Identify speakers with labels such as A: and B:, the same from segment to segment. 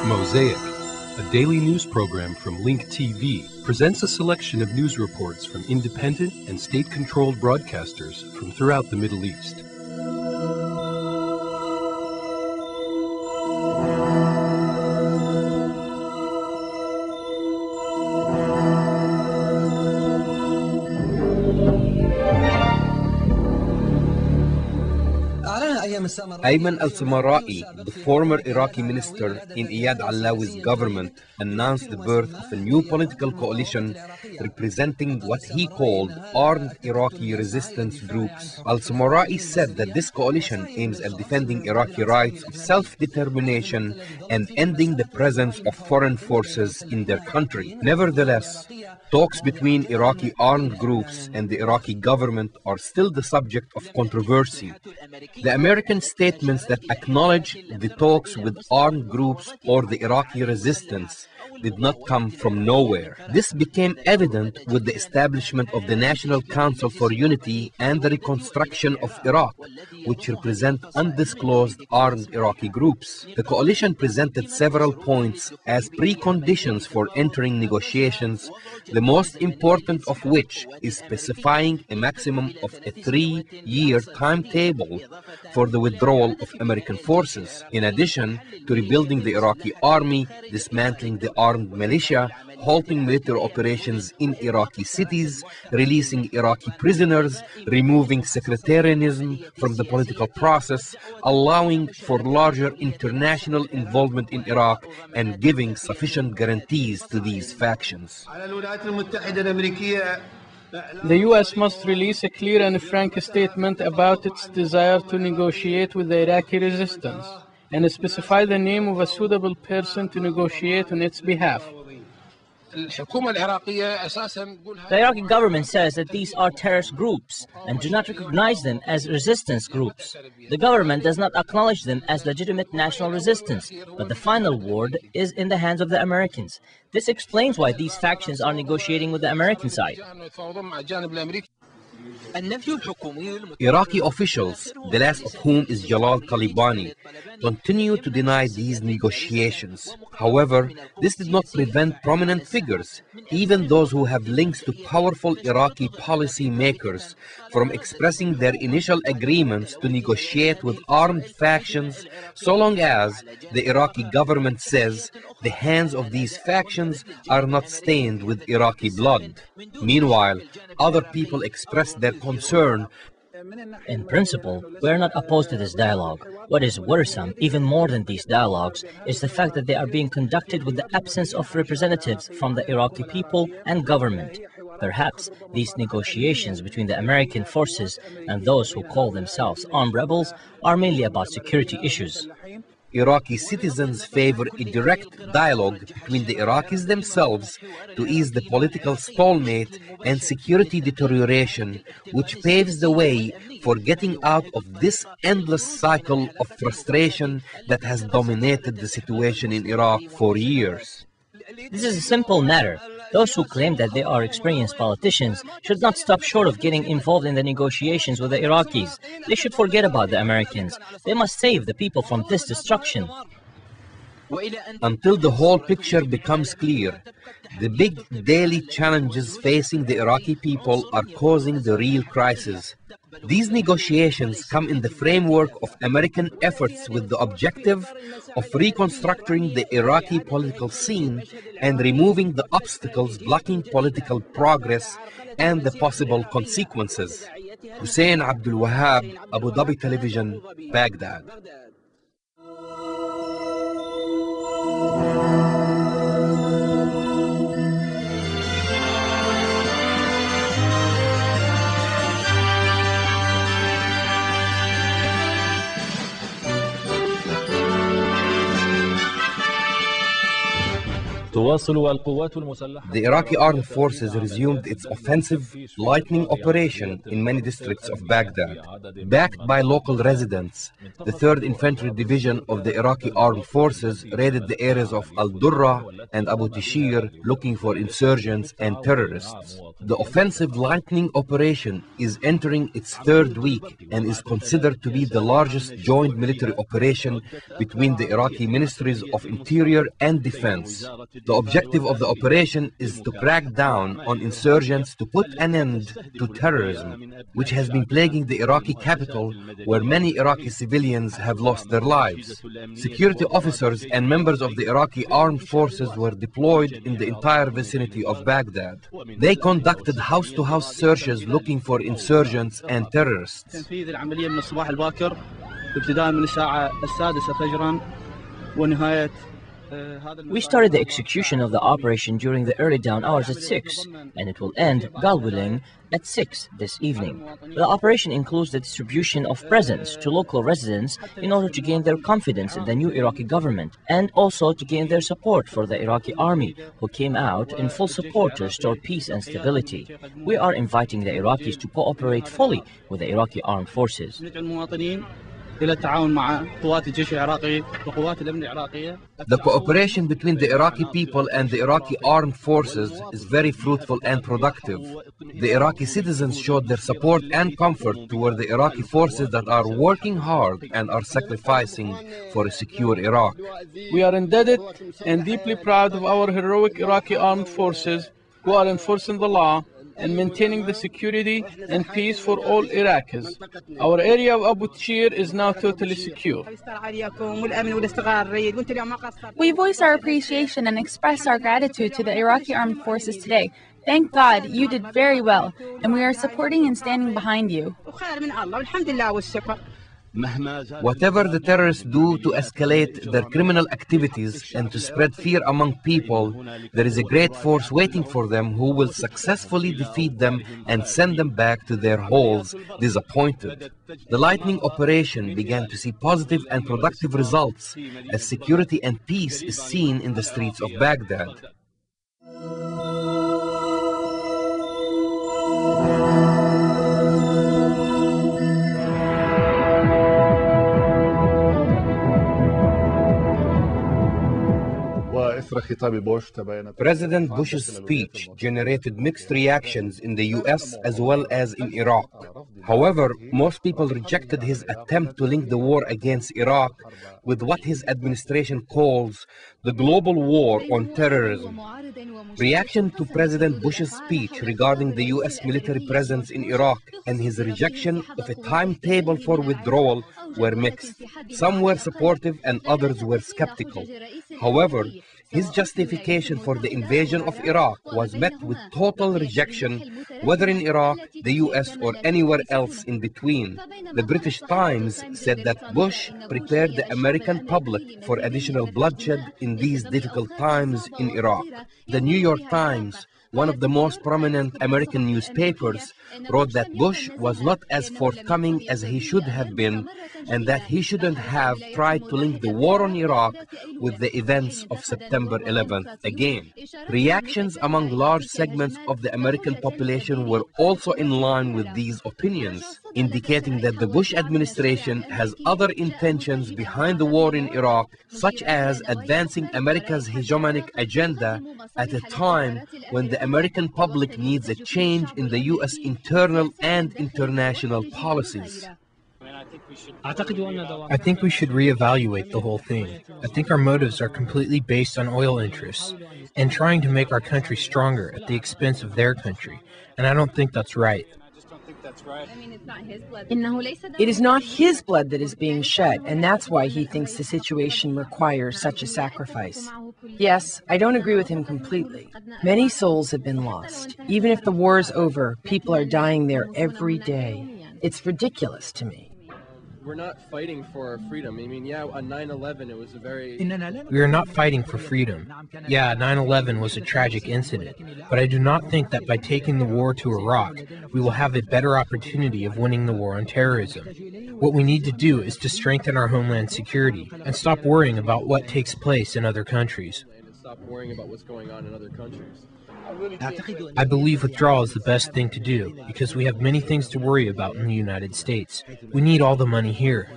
A: Mosaic, a daily news program from Link TV, presents a selection of news reports from independent and state-controlled broadcasters from throughout the Middle East.
B: Ayman al-Samara'i, the former Iraqi minister in Iyad Allawi's government, announced the birth of a new political coalition representing what he called armed Iraqi resistance groups. Al-Samara'i said that this coalition aims at defending Iraqi rights of self-determination and ending the presence of foreign forces in their country. Nevertheless, talks between Iraqi armed groups and the Iraqi government are still the subject of controversy. The American statements that acknowledge the talks with armed groups or the Iraqi resistance did not come from nowhere. This became evident with the establishment of the National Council for Unity and the Reconstruction of Iraq, which represent undisclosed armed Iraqi groups. The coalition presented several points as preconditions for entering negotiations, the most important of which is specifying a maximum of a 3-year timetable for the withdrawal of American forces, in addition to rebuilding the Iraqi army, dismantling the armed militia, halting military operations in Iraqi cities, releasing Iraqi prisoners, removing sectarianism from the political process, allowing for larger international involvement in Iraq, and giving sufficient guarantees to these factions.
C: The U.S. must release a clear and frank statement about its desire to negotiate with the Iraqi resistance and specify the name of a suitable person to negotiate on its behalf.
D: The Iraqi government says that these are terrorist groups and do not recognize them as resistance groups. The government does not acknowledge them as legitimate national resistance, but the final word is in the hands of the Americans. This explains why these factions are negotiating with the American side.
B: Iraqi officials, the last of whom is Jalal Talibani, continue to deny these negotiations. However, this did not prevent prominent figures, even those who have links to powerful Iraqi policy makers, from expressing their initial agreements to negotiate with armed factions so long as the Iraqi government says the hands of these factions are not stained with Iraqi blood. Meanwhile, other people expressed their concern.
D: In principle, we are not opposed to this dialogue. What is worrisome, even more than these dialogues, is the fact that they are being conducted with the absence of representatives from the Iraqi people and government. Perhaps these negotiations between the American forces and those who call themselves armed rebels are mainly about security issues.
B: Iraqi citizens favor a direct dialogue between the Iraqis themselves to ease the political stalemate and security deterioration, which paves the way for getting out of this endless cycle of frustration that has dominated the situation in Iraq for years.
D: This is a simple matter. Those who claim that they are experienced politicians should not stop short of getting involved in the negotiations with the Iraqis. They should forget about the Americans. They must save the people from this destruction.
B: Until the whole picture becomes clear, the big daily challenges facing the Iraqi people are causing the real crisis. These negotiations come in the framework of American efforts with the objective of reconstructing the Iraqi political scene and removing the obstacles blocking political progress and the possible consequences. Hussein Abdul Wahab, Abu Dhabi Television, Baghdad. The Iraqi armed forces resumed its offensive lightning operation in many districts of Baghdad. Backed by local residents, the 3rd Infantry Division of the Iraqi armed forces raided the areas of Al-Durra and Abu Tishir looking for insurgents and terrorists. The offensive lightning operation is entering its 3rd week and is considered to be the largest joint military operation between the Iraqi Ministries of Interior and Defense. The objective of the operation is to crack down on insurgents to put an end to terrorism, which has been plaguing the Iraqi capital, where many Iraqi civilians have lost their lives. Security officers and members of the Iraqi armed forces were deployed in the entire vicinity of Baghdad. They conducted house-to-house searches looking for insurgents and terrorists.
D: We started the execution of the operation during the early dawn hours at 6, and it will end, God willing, at 6 this evening. The operation includes the distribution of presents to local residents in order to gain their confidence in the new Iraqi government, and also to gain their support for the Iraqi army, who came out in full support to restore peace and stability. We are inviting the Iraqis to cooperate fully with the Iraqi armed forces.
B: The cooperation between the Iraqi people and the Iraqi armed forces is very fruitful and productive. The Iraqi citizens showed their support and comfort toward the Iraqi forces that are working hard and are sacrificing for a secure Iraq.
C: We are indebted and deeply proud of our heroic Iraqi armed forces who are enforcing the law and maintaining the security and peace for all Iraqis. Our area of Abu Tishir is now totally secure.
E: We voice our appreciation and express our gratitude to the Iraqi armed forces today. Thank God, you did very well, and we are supporting and standing behind you.
B: Whatever the terrorists do to escalate their criminal activities and to spread fear among people, there is a great force waiting for them who will successfully defeat them and send them back to their holes disappointed. The lightning operation began to see positive and productive results as security and peace is seen in the streets of Baghdad. President Bush's speech generated mixed reactions in the US as well as in Iraq. However, most people rejected his attempt to link the war against Iraq with what his administration calls the global war on terrorism. Reaction to President Bush's speech regarding the US military presence in Iraq and his rejection of a timetable for withdrawal were mixed. Some were supportive and others were skeptical. However, his justification for the invasion of Iraq was met with total rejection, whether in Iraq, the US, or anywhere else in between. The British Times said that Bush prepared the American public for additional bloodshed in these difficult times in Iraq. The New York Times, one of the most prominent American newspapers, wrote that Bush was not as forthcoming as he should have been, and that he shouldn't have tried to link the war on Iraq with the events of September 11th again. Reactions among large segments of the American population were also in line with these opinions, indicating that the Bush administration has other intentions behind the war in Iraq, such as advancing America's hegemonic agenda at a time when the American public needs a change in the US internal and international policies.
F: I think we should reevaluate the whole thing. I think our motives are completely based on oil interests and trying to make our country stronger at the expense of their country, and I don't think that's right.
G: It is not his blood that is being shed, and that's why he thinks the situation requires such a sacrifice. Yes, I don't agree with him completely. Many souls have been lost. Even if the war is over, people are dying there every day. It's ridiculous to me.
H: We're not fighting for our freedom. I mean, yeah, on 9/11, it was a very...
F: We are not fighting for freedom. Yeah, 9/11 was a tragic incident, but I do not think that by taking the war to Iraq, we will have a better opportunity of winning the war on terrorism. What we need to do is to strengthen our homeland security and stop worrying about what takes place in other countries.
H: stop worrying about what's going on in other countries.
F: I believe withdrawal is the best thing to do because we have many things to worry about in the United States. We need all the money here.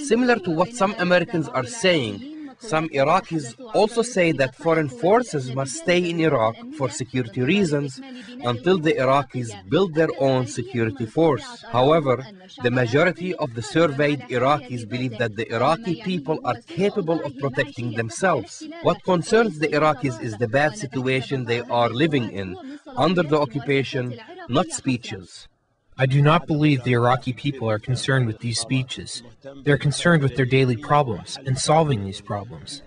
B: Similar to what some Americans are saying, some Iraqis also say that foreign forces must stay in Iraq for security reasons until the Iraqis build their own security force. However, the majority of the surveyed Iraqis believe that the Iraqi people are capable of protecting themselves. What concerns the Iraqis is the bad situation they are living in under the occupation, not speeches.
F: I do not believe the Iraqi people are concerned with these speeches. They're concerned with their daily problems and solving these problems.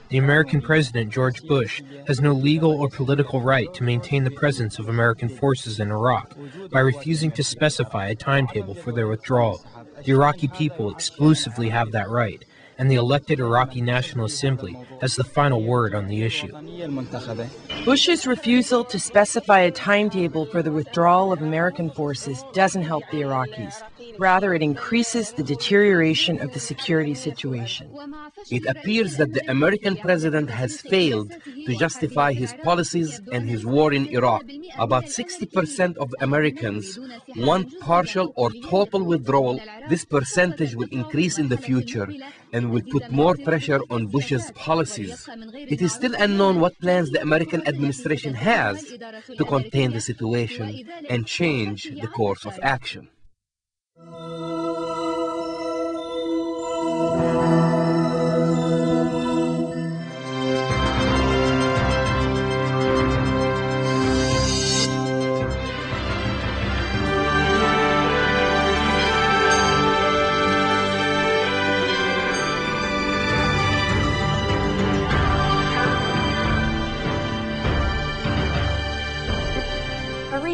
F: The American President, George Bush, has no legal or political right to maintain the presence of American forces in Iraq by refusing to specify a timetable for their withdrawal. The Iraqi people exclusively have that right, and the elected Iraqi National Assembly has the final word on the issue.
G: Bush's refusal to specify a timetable for the withdrawal of American forces doesn't help the Iraqis. Rather, it increases the deterioration of the security situation.
B: It appears that the American president has failed to justify his policies and his war in Iraq. About 60% of Americans want partial or total withdrawal. This percentage will increase in the future and will put more pressure on Bush's policies. It is still unknown what plans the American administration has to contain the situation and change the course of action.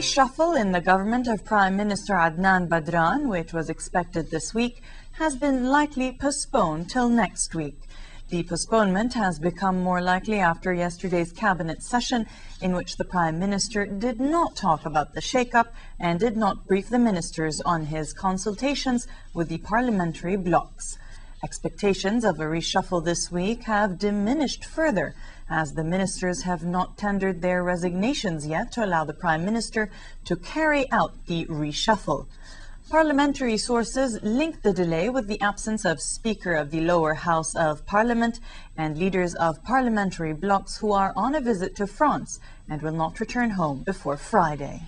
I: Reshuffle in the government of Prime Minister Adnan Badran, which was expected this week, has been likely postponed till next week. The postponement has become more likely after yesterday's cabinet session, in which the Prime Minister did not talk about the shake-up and did not brief the ministers on his consultations with the parliamentary blocs. Expectations of a reshuffle this week have diminished further, as the ministers have not tendered their resignations yet to allow the Prime Minister to carry out the reshuffle. Parliamentary sources link the delay with the absence of Speaker of the lower house of Parliament and leaders of parliamentary blocs who are on a visit to France and will not return home before Friday.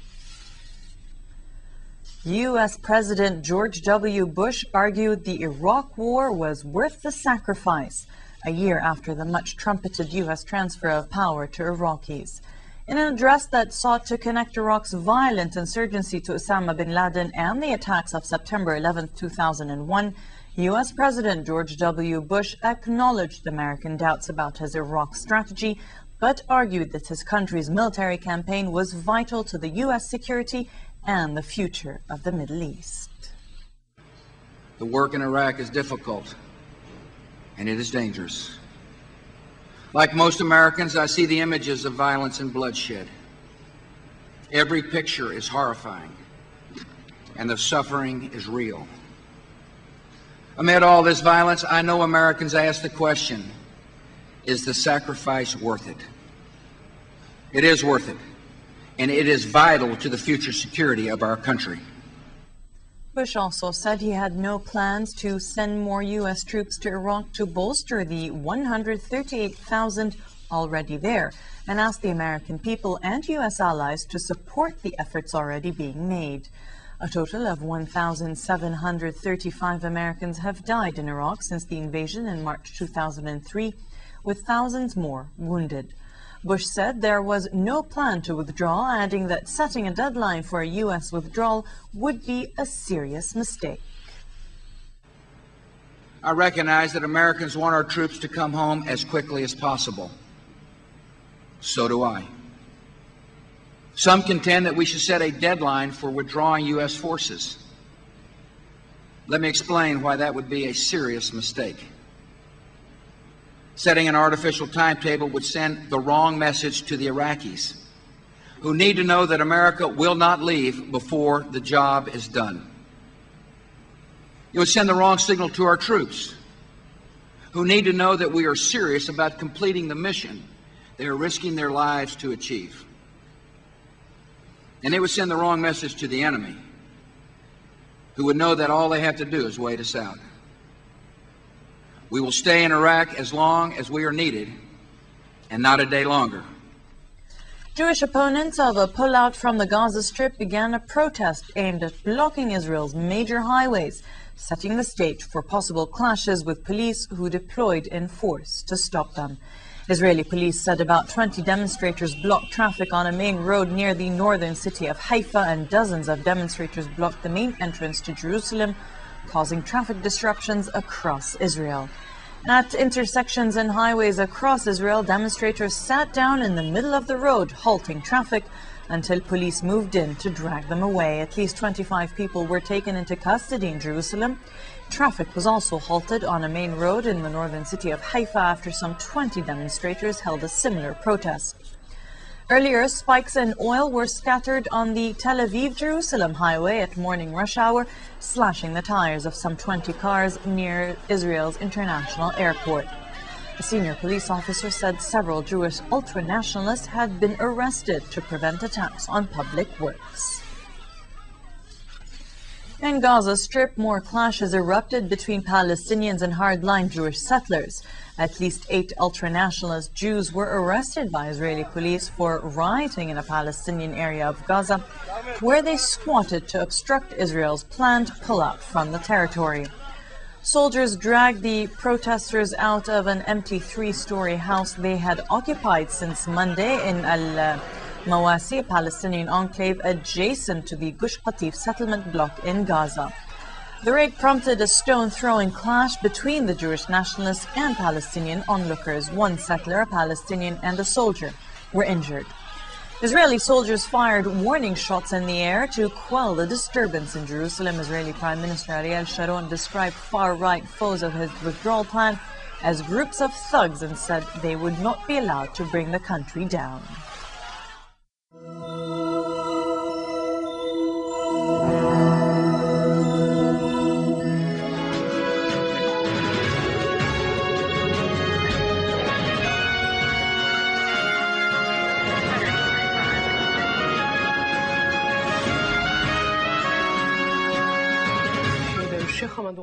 I: U.S. President George W. Bush argued the Iraq War was worth the sacrifice, a year after the much-trumpeted U.S. transfer of power to Iraqis. In an address that sought to connect Iraq's violent insurgency to Osama bin Laden and the attacks of September 11, 2001, U.S. President George W. Bush acknowledged American doubts about his Iraq strategy, but argued that his country's military campaign was vital to the U.S. security and the future of the Middle East.
J: The work in Iraq is difficult, and it is dangerous. Like most Americans, I see the images of violence and bloodshed. Every picture is horrifying, and the suffering is real. Amid all this violence, I know Americans ask the question, is the sacrifice worth it? It is worth it, and it is vital to the future security of our country.
I: Bush also said he had no plans to send more U.S. troops to Iraq to bolster the 138,000 already there, and asked the American people and U.S. allies to support the efforts already being made. A total of 1,735 Americans have died in Iraq since the invasion in March 2003, with thousands more wounded. Bush said there was no plan to withdraw, adding that setting a deadline for a U.S. withdrawal would be a serious mistake.
J: I recognize that Americans want our troops to come home as quickly as possible. So do I. Some contend that we should set a deadline for withdrawing U.S. forces. Let me explain why that would be a serious mistake. Setting an artificial timetable would send the wrong message to the Iraqis, who need to know that America will not leave before the job is done. It would send the wrong signal to our troops, who need to know that we are serious about completing the mission they are risking their lives to achieve. And it would send the wrong message to the enemy, who would know that all they have to do is wait us out. We will stay in Iraq as long as we are needed, and not a day longer.
I: Jewish opponents of a pullout from the Gaza Strip began a protest aimed at blocking Israel's major highways, setting the stage for possible clashes with police who deployed in force to stop them. Israeli police said about 20 demonstrators blocked traffic on a main road near the northern city of Haifa, and dozens of demonstrators blocked the main entrance to Jerusalem, causing traffic disruptions across Israel. At intersections and highways across Israel, demonstrators sat down in the middle of the road, halting traffic until police moved in to drag them away. At least 25 people were taken into custody in Jerusalem. Traffic was also halted on a main road in the northern city of Haifa after some 20 demonstrators held a similar protest. Earlier, spikes in oil were scattered on the Tel Aviv-Jerusalem highway at morning rush hour, slashing the tires of some 20 cars near Israel's international airport. A senior police officer said several Jewish ultra-nationalists had been arrested to prevent attacks on public works. In Gaza Strip, more clashes erupted between Palestinians and hardline Jewish settlers. At least 8 ultra-nationalist Jews were arrested by Israeli police for rioting in a Palestinian area of Gaza, where they squatted to obstruct Israel's planned pullout from the territory. Soldiers dragged the protesters out of an empty 3-story house they had occupied since Monday in Al-Mawasi, a Palestinian enclave adjacent to the Gush Qatif settlement block in Gaza. The raid prompted a stone-throwing clash between the Jewish nationalists and Palestinian onlookers. One settler, a Palestinian, and a soldier were injured. Israeli soldiers fired warning shots in the air to quell the disturbance in Jerusalem. Israeli Prime Minister Ariel Sharon described far-right foes of his withdrawal plan as groups of thugs and said they would not be allowed to bring the country down.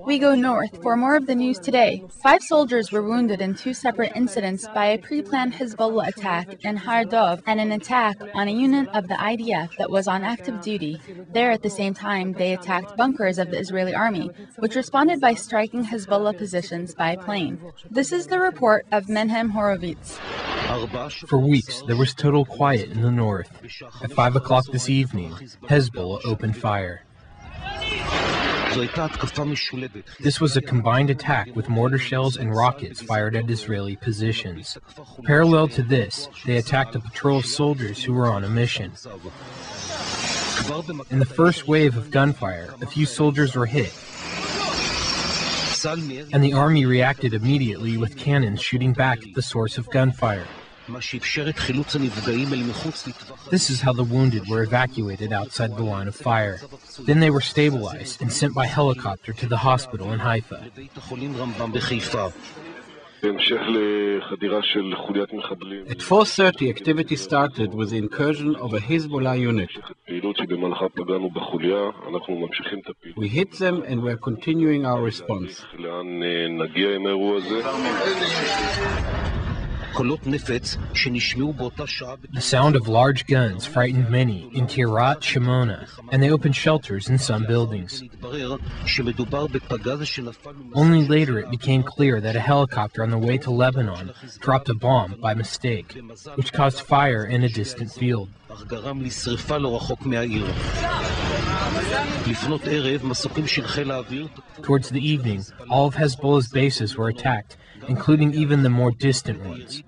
E: We go north for more of the news today. 5 soldiers were wounded in 2 separate incidents by a pre-planned Hezbollah attack in Har Dov and an attack on a unit of the IDF that was on active duty. There at the same time, they attacked bunkers of the Israeli army, which responded by striking Hezbollah positions by plane. This is the report of Menhem Horowitz.
F: For weeks, there was total quiet in the north. At 5 o'clock this evening, Hezbollah opened fire. This was a combined attack with mortar shells and rockets fired at Israeli positions. Parallel to this, they attacked a patrol of soldiers who were on a mission. In the first wave of gunfire, a few soldiers were hit, and the army reacted immediately with cannons shooting back at the source of gunfire. This is how the wounded were evacuated outside the line of fire. Then they were stabilized and sent by helicopter to the hospital in Haifa.
K: At 4:30, activity started with the incursion of a Hezbollah unit. We hit them and we're continuing our response.
F: The sound of large guns frightened many in Kiryat Shimona, and they opened shelters in some buildings. Only later it became clear that a helicopter on the way to Lebanon dropped a bomb by mistake, which caused fire in a distant field. Towards the evening, all of Hezbollah's bases were attacked, including even the more distant ones.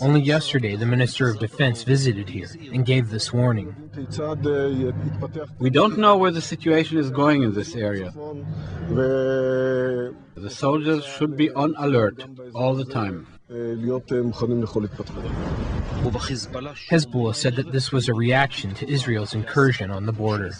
F: Only yesterday, the Minister of Defense visited here and gave this warning.
K: We don't know where the situation is going in this area. The soldiers should be on alert all the time.
F: Hezbollah said that this was a reaction to Israel's incursion on the border.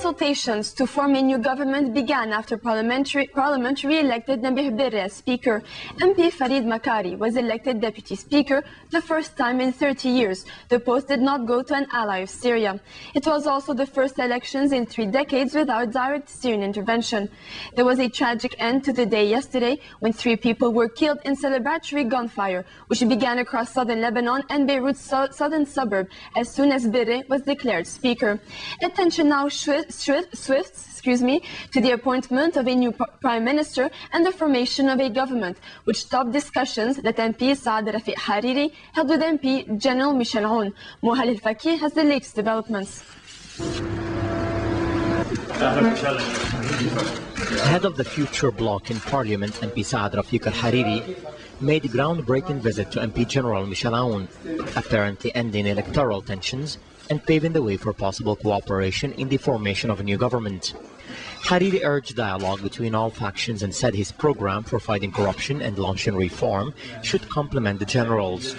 L: consultations to form a new government began after parliamentary elected Nabih Berri as Speaker. MP Farid Makari was elected Deputy Speaker the first time in 30 years. The post did not go to an ally of Syria. It was also the first elections in 3 decades without direct Syrian intervention. There was a tragic end to the day yesterday when 3 people were killed in celebratory gunfire, which began across southern Lebanon and Beirut's southern suburb as soon as Berri was declared Speaker. Attention now swifts to the appointment of a new Prime Minister and the formation of a government, which topped discussions that MP Saad Rafiq Hariri held with MP General Michel Aoun. Mohal Al-Faqih has the latest developments.
M: Head of the Future Bloc in Parliament, MP Saad Rafiq Al-Hariri, made a groundbreaking visit to MP General Michel Aoun, apparently ending electoral tensions and paving the way for possible cooperation in the formation of a new government. Hariri urged dialogue between all factions and said his program for fighting corruption and launching reform should complement the generals.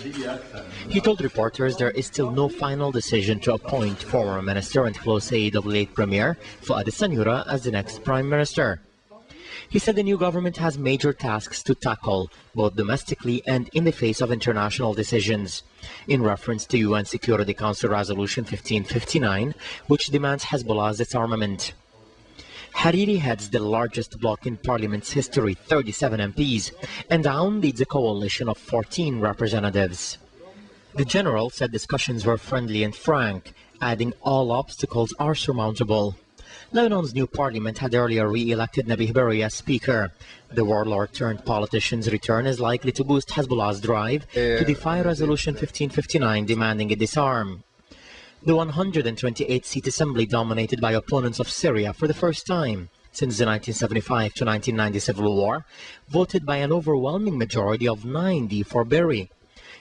M: He told reporters there is still no final decision to appoint former minister and close aide of late Premier Fuad Sanura as the next Prime Minister. He said the new government has major tasks to tackle, both domestically and in the face of international decisions, in reference to UN Security Council Resolution 1559, which demands Hezbollah's disarmament. Hariri heads the largest bloc in Parliament's history, 37 MPs, and Aoun leads a coalition of 14 representatives. The general said discussions were friendly and frank, adding all obstacles are surmountable. Lebanon's new parliament had earlier re-elected Nabih Berri as speaker. The warlord-turned-politician's return is likely to boost Hezbollah's drive to defy Resolution 1559 demanding it disarm. The 128-seat assembly, dominated by opponents of Syria for the first time since the 1975 to 1990 civil war, voted by an overwhelming majority of 90 for Berri,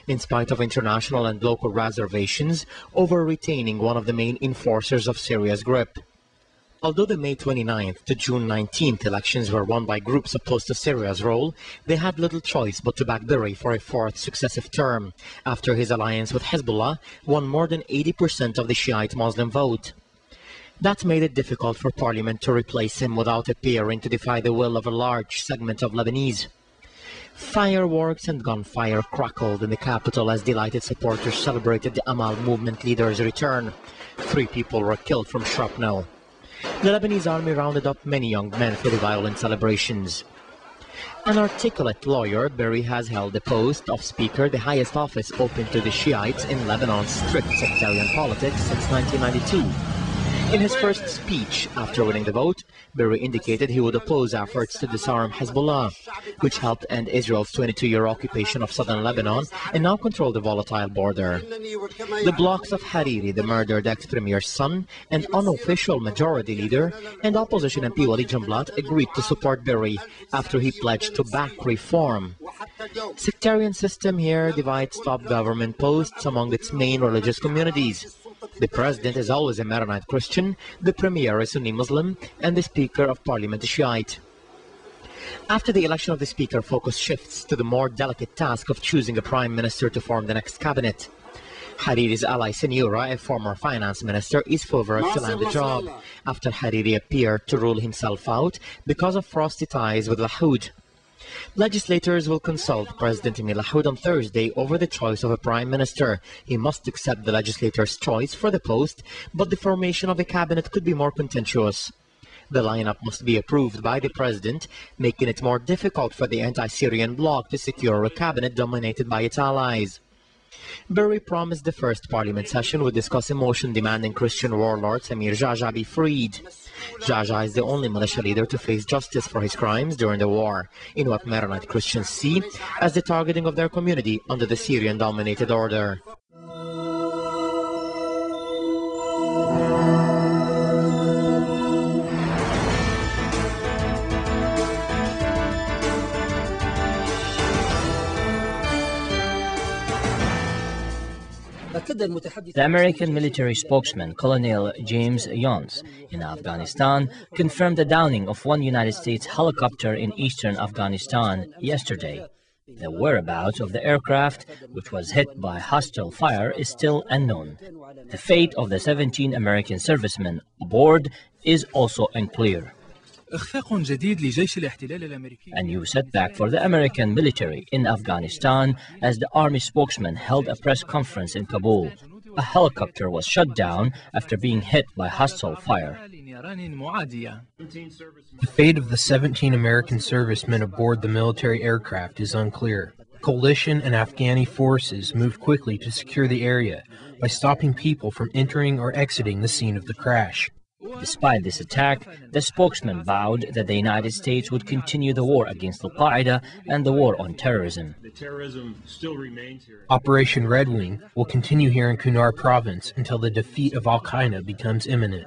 M: in spite of international and local reservations over retaining one of the main enforcers of Syria's grip. Although the May 29th to June 19th elections were won by groups opposed to Syria's role, they had little choice but to back Berri for a 4th successive term, after his alliance with Hezbollah won more than 80% of the Shiite Muslim vote. That made it difficult for Parliament to replace him without appearing to defy the will of a large segment of Lebanese. Fireworks and gunfire crackled in the capital as delighted supporters celebrated the Amal movement leader's return. 3 people were killed from shrapnel. The Lebanese army rounded up many young men for the violent celebrations. An articulate lawyer, Berri has held the post of Speaker, the highest office open to the Shiites in Lebanon's strict sectarian politics since 1992. In his first speech after winning the vote, Berri indicated he would oppose efforts to disarm Hezbollah, which helped end Israel's 22-year occupation of southern Lebanon and now control the volatile border. The blocs of Hariri, the murdered ex-premier's son and unofficial majority leader, and opposition MP Walid Jumblat agreed to support Berri after he pledged to back reform. Sectarian system here divides top government posts among its main religious communities. The president is always a Maronite Christian, the premier is Sunni Muslim, and the Speaker of Parliament is Shiite. After the election of the Speaker, focus shifts to the more delicate task of choosing a Prime Minister to form the next cabinet. Hariri's ally Sanura, a former finance minister, is favored to land the job, after Hariri appeared to rule himself out because of frosty ties with Lahoud. Legislators will consult President Emil Lahoud on Thursday over the choice of a Prime Minister. He must accept the legislator's choice for the post, but the formation of a cabinet could be more contentious. The lineup must be approved by the President, making it more difficult for the anti-Syrian bloc to secure a cabinet dominated by its allies. Berri promised the first parliament session would discuss a motion demanding Christian warlord Samir Jaja be freed. Jaja is the only militia leader to face justice for his crimes during the war, in what Maronite Christians see as the targeting of their community under the Syrian-dominated order.
D: The American military spokesman, Colonel James Yons, in Afghanistan, confirmed the downing of one United States helicopter in eastern Afghanistan yesterday. The whereabouts of the aircraft, which was hit by hostile fire, is still unknown. The fate of the 17 American servicemen aboard is also unclear. A new setback for the American military in Afghanistan as the army spokesman held a press conference in Kabul. A helicopter was shot down after being hit by hostile fire.
F: The fate of the 17 American servicemen aboard the military aircraft is unclear. Coalition and Afghani forces moved quickly to secure the area by stopping people from entering or exiting the scene of the crash.
D: Despite this attack, the spokesman vowed that the United States would continue the war against Al-Qaeda and the war on terrorism.
F: Operation Red Wing will continue here in Kunar province until the defeat of Al-Qaeda becomes imminent.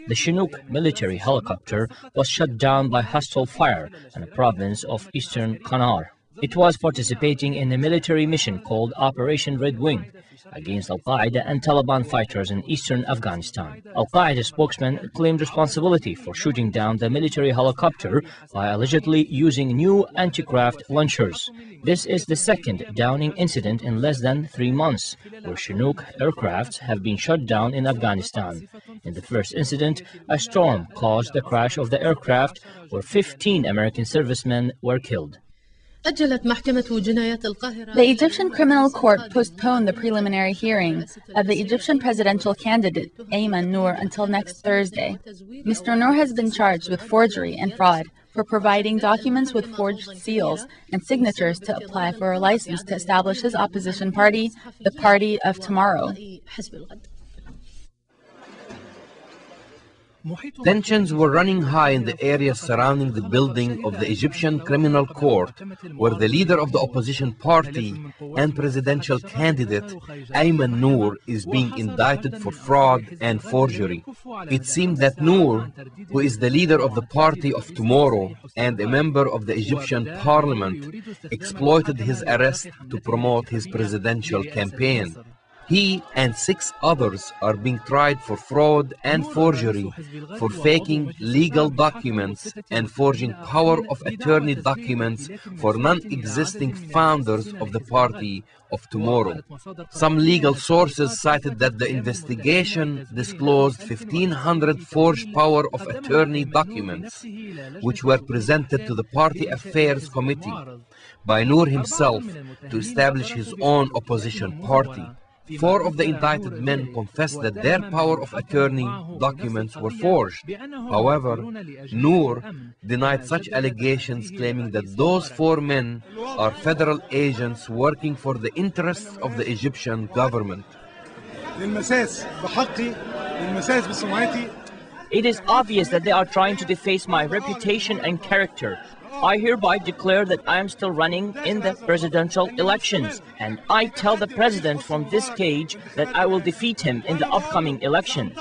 D: The Chinook military helicopter was shot down by hostile fire in a province of eastern Kunar. It was participating in a military mission called Operation Red Wing against Al-Qaeda and Taliban fighters in eastern Afghanistan. Al-Qaeda spokesman claimed responsibility for shooting down the military helicopter by allegedly using new anti-craft launchers. This is the second downing incident in less than 3 months, where Chinook aircrafts have been shot down in Afghanistan. In the first incident, a storm caused the crash of the aircraft, where 15 American servicemen were killed.
E: The Egyptian Criminal Court postponed the preliminary hearing of the Egyptian presidential candidate Ayman Noor until next Thursday. Mr. Noor has been charged with forgery and fraud for providing documents with forged seals and signatures to apply for a license to establish his opposition party, the Party of Tomorrow.
B: Tensions were running high in the area surrounding the building of the Egyptian Criminal Court, where the leader of the opposition party and presidential candidate Ayman Noor is being indicted for fraud and forgery. It seemed that Noor, who is the leader of the Party of Tomorrow and a member of the Egyptian parliament, exploited his arrest to promote his presidential campaign. He and 6 others are being tried for fraud and forgery, for faking legal documents and forging power of attorney documents for non-existing founders of the Party of Tomorrow. Some legal sources cited that the investigation disclosed 1,500 forged power of attorney documents, which were presented to the Party Affairs Committee by Noor himself to establish his own opposition party. 4 of the indicted men confessed that their power of attorney documents were forged. However, Noor denied such allegations, claiming that those 4 men are federal agents working for the interests of the Egyptian government.
D: It is obvious that they are trying to deface my reputation and character. I hereby declare that I am still running in the presidential elections, and I tell the president from this cage that I will defeat him in the upcoming election.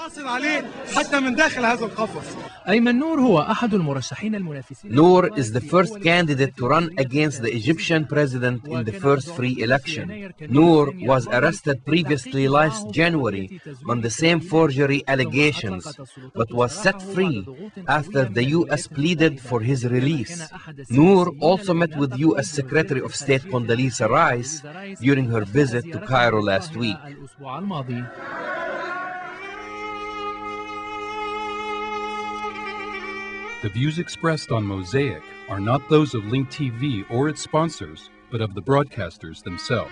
B: Noor is the first candidate to run against the Egyptian president in the first free election. Noor was arrested previously last January on the same forgery allegations, but was set free after the U.S. pleaded for his release. Noor also met with U.S. Secretary of State Condoleezza Rice during her visit to Cairo last week.
A: The views expressed on Mosaic are not those of Link TV or its sponsors, but of the broadcasters themselves.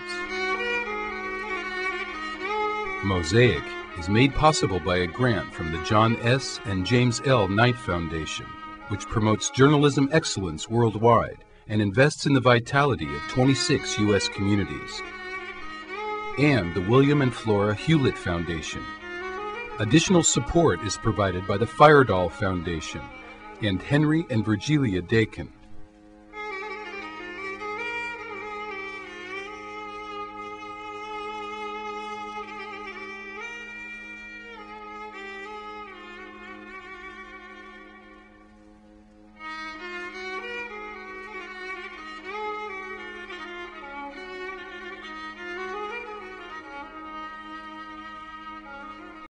A: Mosaic is made possible by a grant from the John S. and James L. Knight Foundation, which promotes journalism excellence worldwide and invests in the vitality of 26 U.S. communities, and the William and Flora Hewlett Foundation. Additional support is provided by the Firedoll Foundation and Henry and Virgilia Dakin.